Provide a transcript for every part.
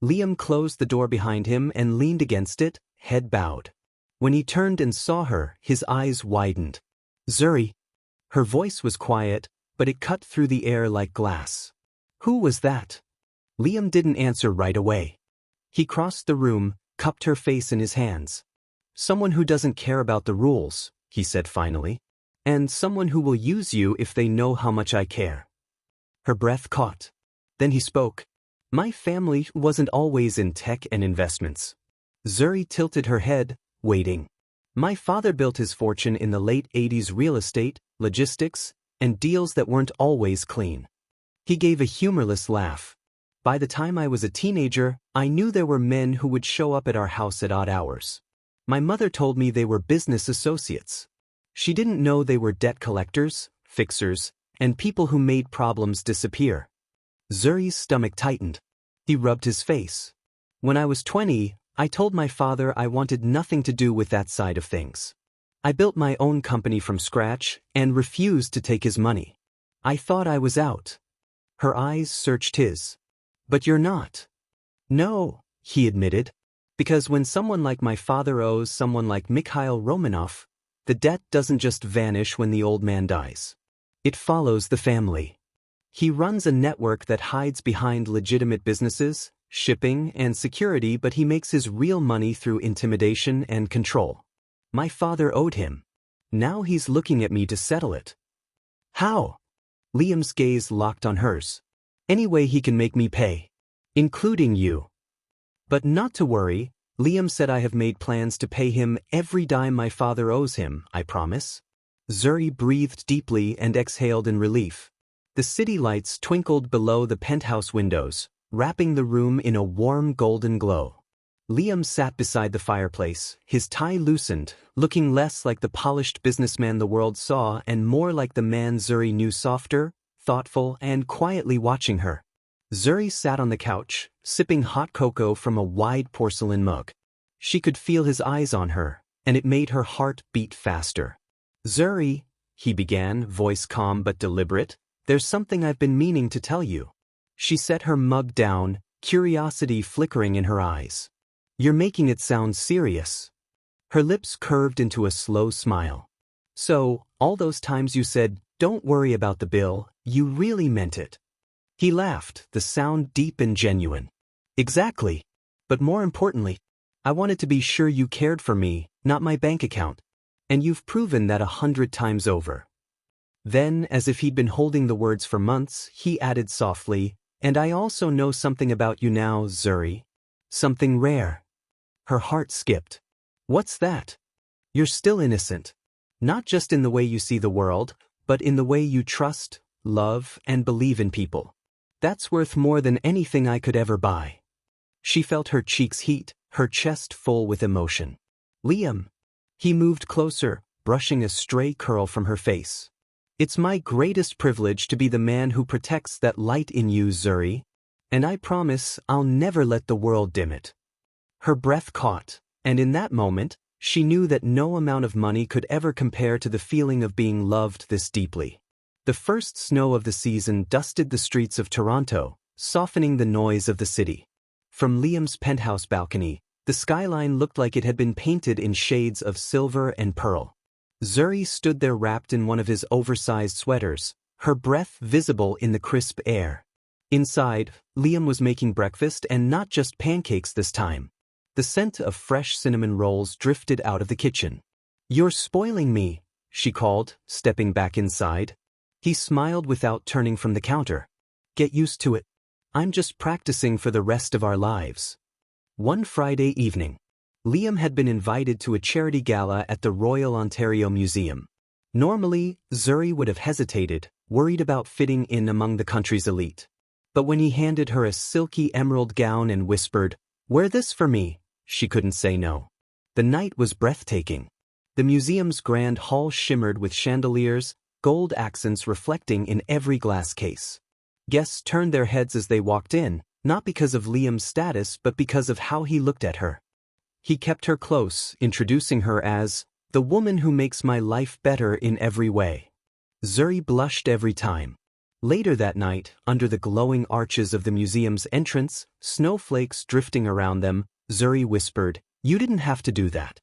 Liam closed the door behind him and leaned against it, head bowed. When he turned and saw her, his eyes widened. "Zuri." Her voice was quiet, but it cut through the air like glass. "Who was that?" Liam didn't answer right away. He crossed the room, cupped her face in his hands. "Someone who doesn't care about the rules," he said finally. "And someone who will use you if they know how much I care." Her breath caught. Then he spoke. "My family wasn't always in tech and investments." Zuri tilted her head, waiting. "My father built his fortune in the late 80s real estate, logistics, and deals that weren't always clean." He gave a humorless laugh. "By the time I was a teenager, I knew there were men who would show up at our house at odd hours. My mother told me they were business associates. She didn't know they were debt collectors, fixers, and people who made problems disappear." Zuri's stomach tightened. He rubbed his face. "When I was 20, I told my father I wanted nothing to do with that side of things. I built my own company from scratch and refused to take his money. I thought I was out." Her eyes searched his. "But you're not." "No," he admitted. "Because when someone like my father owes someone like Mikhail Romanov, the debt doesn't just vanish when the old man dies. It follows the family. He runs a network that hides behind legitimate businesses, shipping, and security, but he makes his real money through intimidation and control. My father owed him. Now he's looking at me to settle it." "How?" Liam's gaze locked on hers. "Any way he can make me pay. Including you." "But not to worry," Liam said. "I have made plans to pay him every dime my father owes him, I promise." Zuri breathed deeply and exhaled in relief. The city lights twinkled below the penthouse windows, wrapping the room in a warm golden glow. Liam sat beside the fireplace, his tie loosened, looking less like the polished businessman the world saw and more like the man Zuri knew, softer, thoughtful, and quietly watching her. Zuri sat on the couch, sipping hot cocoa from a wide porcelain mug. She could feel his eyes on her, and it made her heart beat faster. "Zuri," he began, voice calm but deliberate, "there's something I've been meaning to tell you." She set her mug down, curiosity flickering in her eyes. "You're making it sound serious." Her lips curved into a slow smile. "So, all those times you said, 'Don't worry about the bill,' you really meant it?" He laughed, the sound deep and genuine. "Exactly. But more importantly, I wanted to be sure you cared for me, not my bank account. And you've proven that 100 times over." Then, as if he'd been holding the words for months, he added softly, "And I also know something about you now, Zuri. Something rare." Her heart skipped. "What's that?" "You're still innocent. Not just in the way you see the world, but in the way you trust, love, and believe in people. That's worth more than anything I could ever buy." She felt her cheeks heat, her chest full with emotion. "Liam." He moved closer, brushing a stray curl from her face. "It's my greatest privilege to be the man who protects that light in you, Zuri. And I promise I'll never let the world dim it." Her breath caught, and in that moment, she knew that no amount of money could ever compare to the feeling of being loved this deeply. The first snow of the season dusted the streets of Toronto, softening the noise of the city. From Liam's penthouse balcony, the skyline looked like it had been painted in shades of silver and pearl. Zuri stood there wrapped in one of his oversized sweaters, her breath visible in the crisp air. Inside, Liam was making breakfast, and not just pancakes this time. The scent of fresh cinnamon rolls drifted out of the kitchen. "You're spoiling me," she called, stepping back inside. He smiled without turning from the counter. "Get used to it. I'm just practicing for the rest of our lives." One Friday evening, Liam had been invited to a charity gala at the Royal Ontario Museum. Normally, Zuri would have hesitated, worried about fitting in among the country's elite. But when he handed her a silky emerald gown and whispered, "Wear this for me," she couldn't say no. The night was breathtaking. The museum's grand hall shimmered with chandeliers, gold accents reflecting in every glass case. Guests turned their heads as they walked in, not because of Liam's status but because of how he looked at her. He kept her close, introducing her as, "The woman who makes my life better in every way." Zuri blushed every time. Later that night, under the glowing arches of the museum's entrance, snowflakes drifting around them, Zuri whispered, "You didn't have to do that."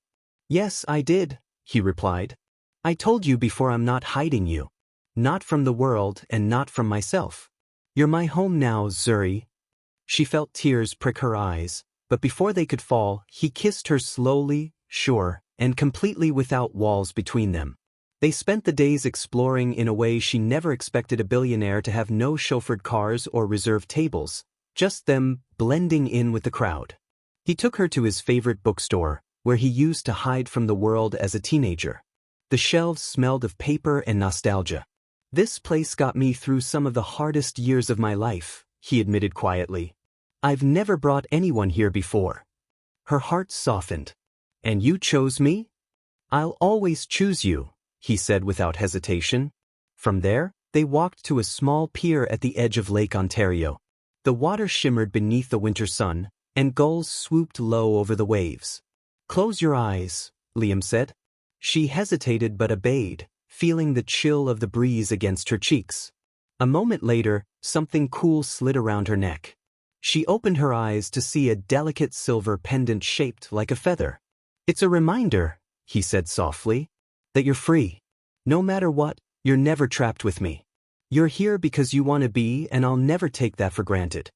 "Yes, I did," he replied. "I told you before, I'm not hiding you. Not from the world and not from myself. You're my home now, Zuri." She felt tears prick her eyes, but before they could fall, he kissed her slowly, sure, and completely without walls between them. They spent the days exploring in a way she never expected a billionaire to have: no chauffeured cars or reserved tables, just them blending in with the crowd. He took her to his favorite bookstore, where he used to hide from the world as a teenager. The shelves smelled of paper and nostalgia. "This place got me through some of the hardest years of my life," he admitted quietly. "I've never brought anyone here before." Her heart softened. "And you chose me?" "I'll always choose you," he said without hesitation. From there, they walked to a small pier at the edge of Lake Ontario. The water shimmered beneath the winter sun, and gulls swooped low over the waves. "Close your eyes," Liam said. She hesitated but obeyed, feeling the chill of the breeze against her cheeks. A moment later, something cool slid around her neck. She opened her eyes to see a delicate silver pendant shaped like a feather. "It's a reminder," he said softly, "that you're free. No matter what, you're never trapped with me. You're here because you want to be, and I'll never take that for granted."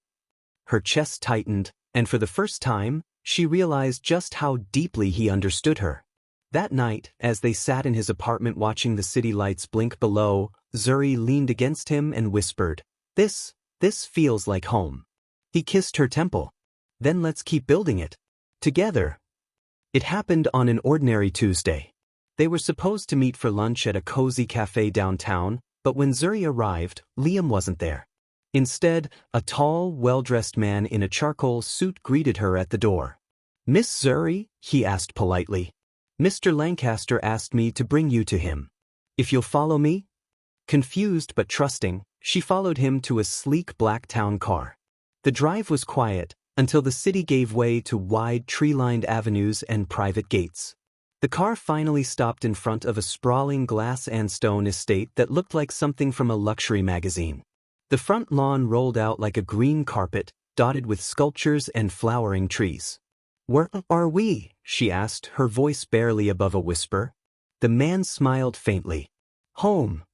Her chest tightened, and for the first time, she realized just how deeply he understood her. That night, as they sat in his apartment watching the city lights blink below, Zuri leaned against him and whispered, This feels like home." He kissed her temple. "Then let's keep building it. Together." It happened on an ordinary Tuesday. They were supposed to meet for lunch at a cozy cafe downtown, but when Zuri arrived, Liam wasn't there. Instead, a tall, well-dressed man in a charcoal suit greeted her at the door. "Miss Zuri?" he asked politely. "Mr. Lancaster asked me to bring you to him. If you'll follow me?" Confused but trusting, she followed him to a sleek black town car. The drive was quiet, until the city gave way to wide tree-lined avenues and private gates. The car finally stopped in front of a sprawling glass and stone estate that looked like something from a luxury magazine. The front lawn rolled out like a green carpet, dotted with sculptures and flowering trees. "Where are we?" she asked, her voice barely above a whisper. The man smiled faintly. "Home."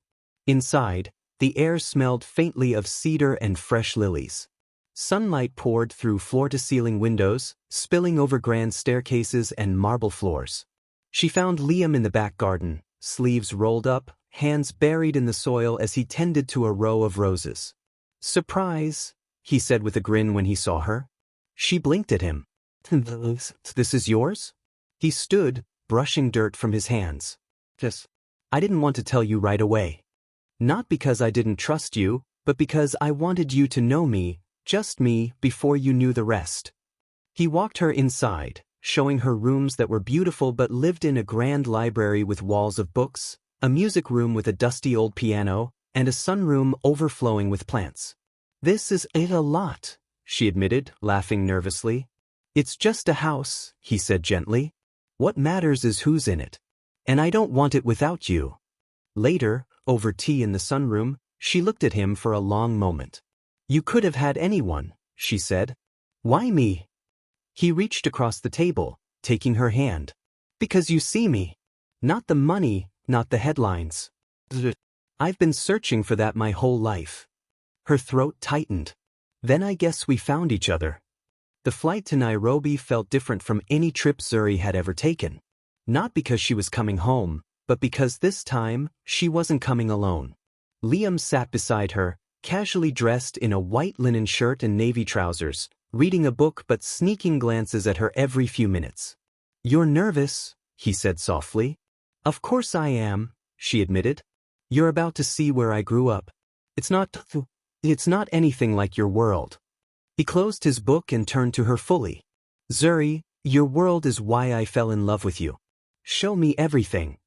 Inside, the air smelled faintly of cedar and fresh lilies. Sunlight poured through floor-to-ceiling windows, spilling over grand staircases and marble floors. She found Liam in the back garden, sleeves rolled up, hands buried in the soil as he tended to a row of roses. "Surprise," he said with a grin when he saw her. She blinked at him. "This is yours?" He stood, brushing dirt from his hands. "Yes. I didn't want to tell you right away. Not because I didn't trust you, but because I wanted you to know me, just me, before you knew the rest." He walked her inside, showing her rooms that were beautiful but lived in: a grand library with walls of books, a music room with a dusty old piano, and a sunroom overflowing with plants. "This is a lot," she admitted, laughing nervously. "It's just a house," he said gently. "What matters is who's in it. And I don't want it without you." Later, over tea in the sunroom, she looked at him for a long moment. "You could have had anyone," she said. "Why me?" He reached across the table, taking her hand. "Because you see me. Not the money, not the headlines. I've been searching for that my whole life." Her throat tightened. "Then I guess we found each other." The flight to Nairobi felt different from any trip Zuri had ever taken. Not because she was coming home, but because this time, she wasn't coming alone. Liam sat beside her, casually dressed in a white linen shirt and navy trousers, reading a book but sneaking glances at her every few minutes. "You're nervous," he said softly. "Of course I am," she admitted. "You're about to see where I grew up. It's not anything like your world." He closed his book and turned to her fully. "Zuri, your world is why I fell in love with you. Show me everything."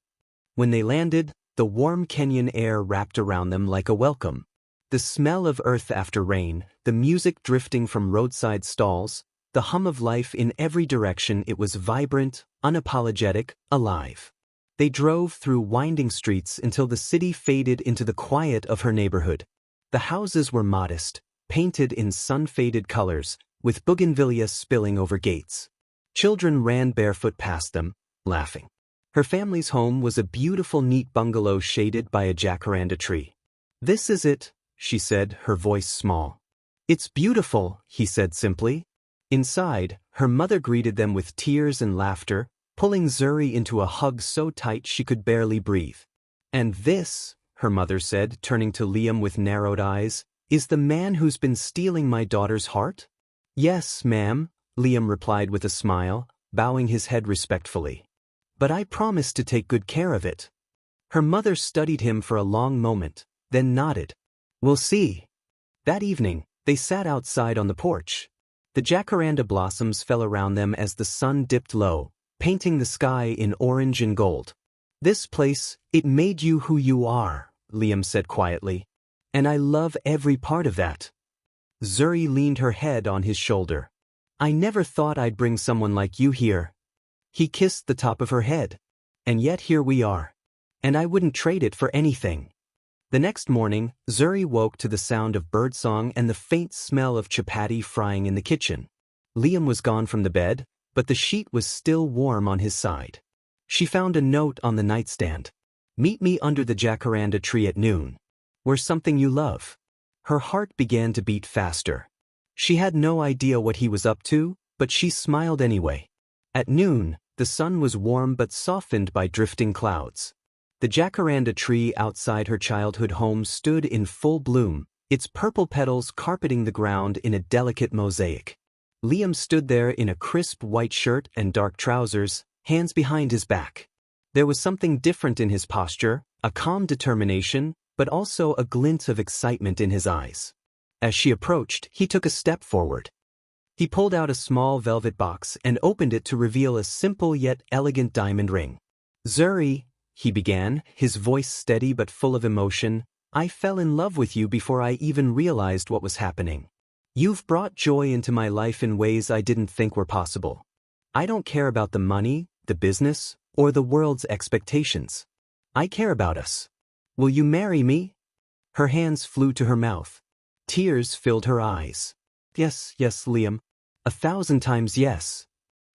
When they landed, the warm Kenyan air wrapped around them like a welcome. The smell of earth after rain, the music drifting from roadside stalls, the hum of life in every direction. It was vibrant, unapologetic, alive. They drove through winding streets until the city faded into the quiet of her neighborhood. The houses were modest, painted in sun-faded colors, with bougainvillea spilling over gates. Children ran barefoot past them, laughing. Her family's home was a beautiful neat bungalow shaded by a jacaranda tree. "This is it," she said, her voice small. "It's beautiful," he said simply. Inside, her mother greeted them with tears and laughter, pulling Zuri into a hug so tight she could barely breathe. "And this," her mother said, turning to Liam with narrowed eyes, "is the man who's been stealing my daughter's heart?" "Yes, ma'am," Liam replied with a smile, bowing his head respectfully. "But I promised to take good care of it." Her mother studied him for a long moment, then nodded. "We'll see." That evening, they sat outside on the porch. The jacaranda blossoms fell around them as the sun dipped low, painting the sky in orange and gold. "This place, it made you who you are," Liam said quietly. "And I love every part of that." Zuri leaned her head on his shoulder. "I never thought I'd bring someone like you here." He kissed the top of her head. "And yet here we are. And I wouldn't trade it for anything." The next morning, Zuri woke to the sound of birdsong and the faint smell of chapati frying in the kitchen. Liam was gone from the bed, but the sheet was still warm on his side. She found a note on the nightstand. "Meet me under the jacaranda tree at noon. We're something you love." Her heart began to beat faster. She had no idea what he was up to, but she smiled anyway. At noon, the sun was warm but softened by drifting clouds. The jacaranda tree outside her childhood home stood in full bloom, its purple petals carpeting the ground in a delicate mosaic. Liam stood there in a crisp white shirt and dark trousers, hands behind his back. There was something different in his posture, a calm determination, but also a glint of excitement in his eyes. As she approached, he took a step forward. He pulled out a small velvet box and opened it to reveal a simple yet elegant diamond ring. "Zuri," he began, his voice steady but full of emotion, "I fell in love with you before I even realized what was happening. You've brought joy into my life in ways I didn't think were possible. I don't care about the money, the business, or the world's expectations. I care about us. Will you marry me?" Her hands flew to her mouth. Tears filled her eyes. "Yes, yes, Liam. 1,000 times yes."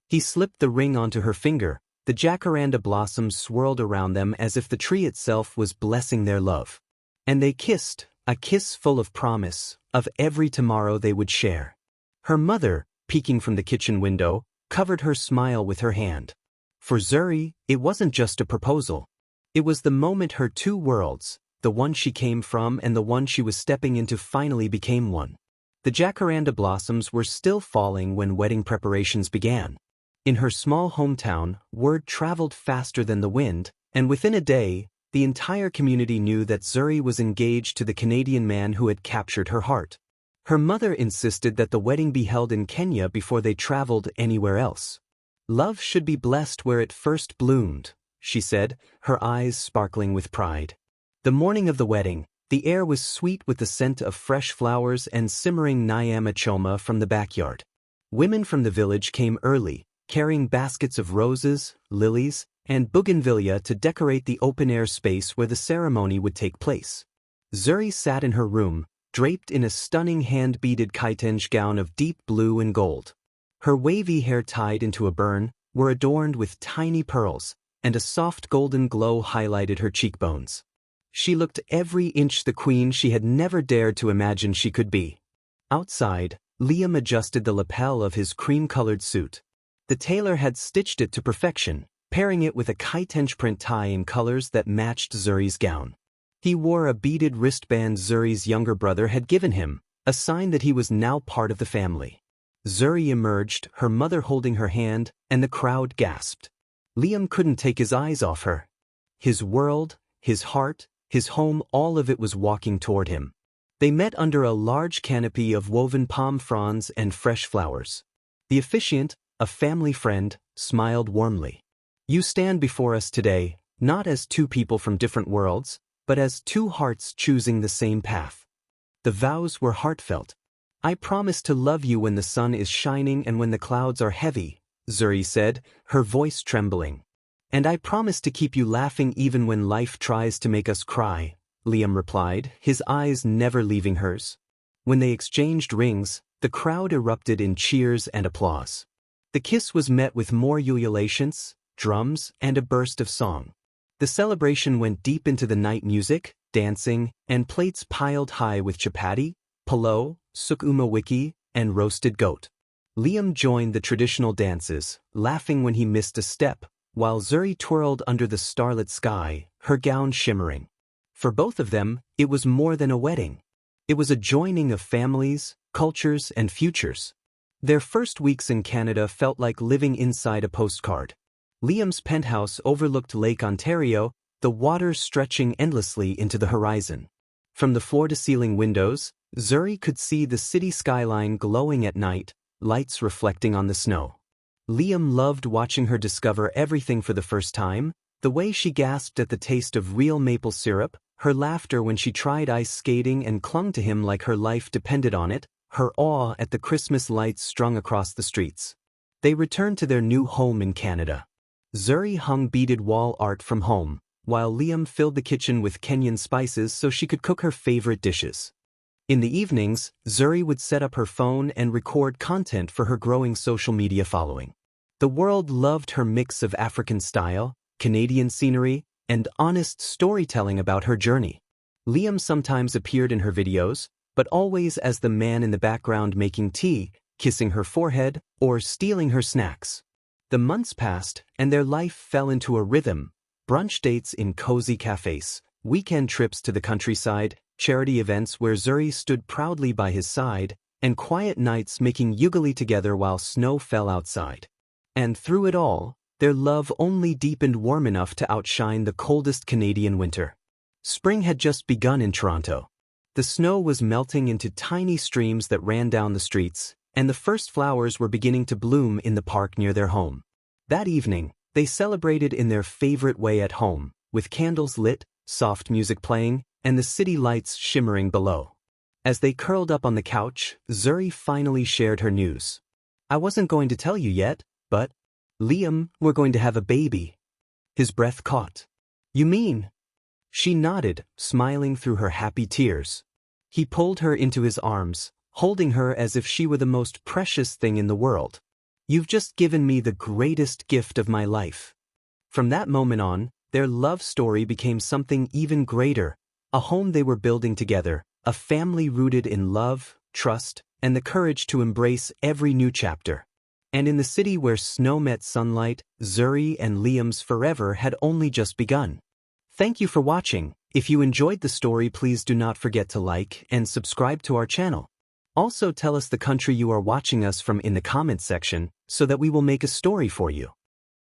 He slipped the ring onto her finger. The jacaranda blossoms swirled around them as if the tree itself was blessing their love. And they kissed, a kiss full of promise, of every tomorrow they would share. Her mother, peeking from the kitchen window, covered her smile with her hand. For Zuri, it wasn't just a proposal. It was the moment her two worlds, the one she came from and the one she was stepping into, finally became one. The jacaranda blossoms were still falling when wedding preparations began. In her small hometown, word traveled faster than the wind, and within a day, the entire community knew that Zuri was engaged to the Canadian man who had captured her heart. Her mother insisted that the wedding be held in Kenya before they traveled anywhere else. "Love should be blessed where it first bloomed," she said, her eyes sparkling with pride. The morning of the wedding, the air was sweet with the scent of fresh flowers and simmering nyama choma from the backyard. Women from the village came early, carrying baskets of roses, lilies, and bougainvillea to decorate the open-air space where the ceremony would take place. Zuri sat in her room, draped in a stunning hand-beaded kitenge gown of deep blue and gold. Her wavy hair tied into a burn were adorned with tiny pearls, and a soft golden glow highlighted her cheekbones. She looked every inch the queen she had never dared to imagine she could be. Outside, Liam adjusted the lapel of his cream-colored suit. The tailor had stitched it to perfection, pairing it with a kitenge print tie in colors that matched Zuri's gown. He wore a beaded wristband Zuri's younger brother had given him, a sign that he was now part of the family. Zuri emerged, her mother holding her hand, and the crowd gasped. Liam couldn't take his eyes off her. His world, his heart, his home, all of it was walking toward him. They met under a large canopy of woven palm fronds and fresh flowers. The officiant, a family friend, smiled warmly. "You stand before us today, not as two people from different worlds, but as two hearts choosing the same path." The vows were heartfelt. "I promise to love you when the sun is shining and when the clouds are heavy," Zuri said, her voice trembling. "And I promise to keep you laughing even when life tries to make us cry," Liam replied, his eyes never leaving hers. When they exchanged rings, the crowd erupted in cheers and applause. The kiss was met with more ululations, drums, and a burst of song. The celebration went deep into the night music, dancing, and plates piled high with chapati, pulao, sukuma wiki, and roasted goat. Liam joined the traditional dances, laughing when he missed a step, while Zuri twirled under the starlit sky, her gown shimmering. For both of them, it was more than a wedding. It was a joining of families, cultures, and futures. Their first weeks in Canada felt like living inside a postcard. Liam's penthouse overlooked Lake Ontario, the water stretching endlessly into the horizon. From the floor-to-ceiling windows, Zuri could see the city skyline glowing at night, lights reflecting on the snow. Liam loved watching her discover everything for the first time, the way she gasped at the taste of real maple syrup, her laughter when she tried ice skating and clung to him like her life depended on it, her awe at the Christmas lights strung across the streets. They returned to their new home in Canada. Zuri hung beaded wall art from home, while Liam filled the kitchen with Kenyan spices so she could cook her favorite dishes. In the evenings, Zuri would set up her phone and record content for her growing social media following. The world loved her mix of African style, Canadian scenery, and honest storytelling about her journey. Liam sometimes appeared in her videos, but always as the man in the background making tea, kissing her forehead, or stealing her snacks. The months passed, and their life fell into a rhythm: brunch dates in cozy cafes, weekend trips to the countryside, charity events where Zuri stood proudly by his side, and quiet nights making ugali together while snow fell outside. And through it all, their love only deepened warm enough to outshine the coldest Canadian winter. Spring had just begun in Toronto. The snow was melting into tiny streams that ran down the streets, and the first flowers were beginning to bloom in the park near their home. That evening, they celebrated in their favorite way at home, with candles lit, soft music playing, and the city lights shimmering below. As they curled up on the couch, Zuri finally shared her news. "I wasn't going to tell you yet, but Liam, we're going to have a baby." His breath caught. "You mean?" She nodded, smiling through her happy tears. He pulled her into his arms, holding her as if she were the most precious thing in the world. "You've just given me the greatest gift of my life." From that moment on, their love story became something even greater, a home they were building together, a family rooted in love, trust, and the courage to embrace every new chapter. And in the city where snow met sunlight, Zuri and Liam's forever had only just begun. Thank you for watching. If you enjoyed the story, please do not forget to like and subscribe to our channel. Also tell us the country you are watching us from in the comments section so that we will make a story for you.